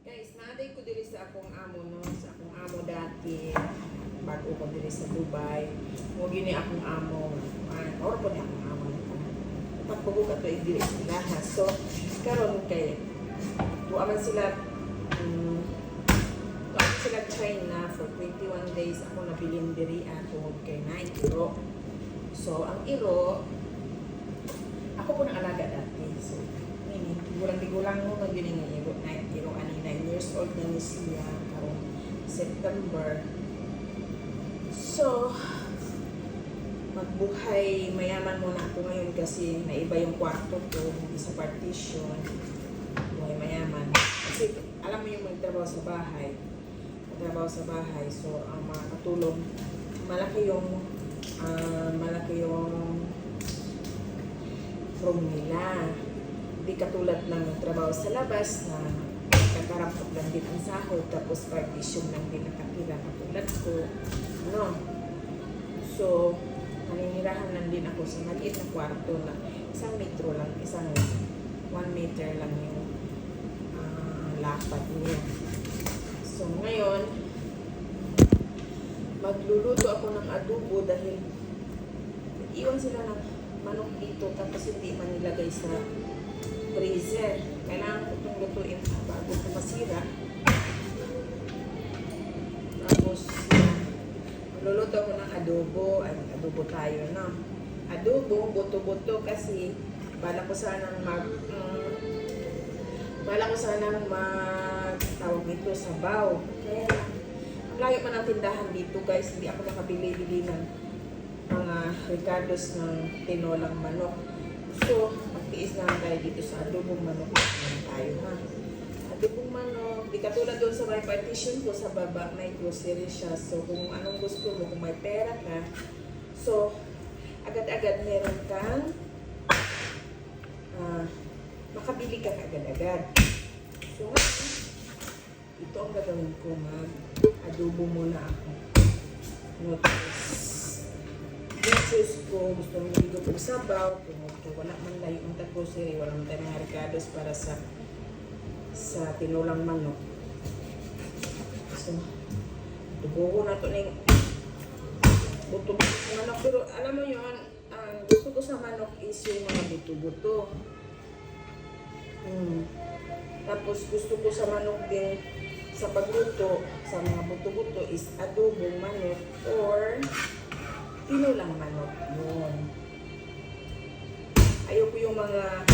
Guys, naaday ko diri sa akong amo, no? Sa akong amo dati, bago ko diri sa Dubai. Mo gini akong amo. Or po ni akong amo. Pagpugo ka to diri sila, ha? So, karon kay tuaman sila tuaman sila China for 21 days. Ako nabilin diri tungod kay 9 iro. So, ang iro, ako po nang alaga dati. So, tigulang mo nang yun yung iro. 9 years old na ni siya karong September. So, magbuhay mayaman muna ako ngayon kasi naiba yung kwarto ko, hindi sa partition. Buhay mayaman. Kasi alam mo yung magtrabaho sa bahay. So, ang mga katulong, malaki yung room nila. Hindi katulad ng trabaho sa labas na kakarampot lang din ang sahod tapos partition lang din nakatira katulad ko. Ano? So, naninirahan lang din ako sa maliit na kwarto na 1 metro lang, 1 meter lang yung lapad niya. So, ngayon, magluluto ako ng adobo dahil iwan sila ng manok dito tapos hindi man nilagay sa freezer. Kailangan ko itong lutuin bago ko masira. Tapos, magluluto ako ng adobo. Ay, adobo tayo, no? Adobo, buto-buto kasi bala ko sanang tawag ito, sabaw. Kaya, ang layo man ang tindahan dito, guys. Hindi ako nakabili-bili ng mga ricados ng tinolang manok. So, magtiis na tayo dito sa adobong manok. Tayo, ha? Adobong manok. Di katulad doon sa may partition ko, sa baba may grocery siya. So, kung anong gusto mo, kung may pera ka, so, agad-agad meron kang makabili ka agad-agad. So, ito ang gagawin ko, mag-adobo muna ako. Choose ko, gusto mo dito kong sabaw, kung wala man layo ang grocery, wala man tayo mga ricados para sa tinulang manok. So, tubuho na ito na yung buto-buto ng manok. Pero alam mo yun, ang gusto ko sa manok is yung mga buto-buto. Tapos gusto ko sa manok din, sa pagluto, sa mga buto-buto is adobong manok or tinulang manok. Yun. Ayoko yung mga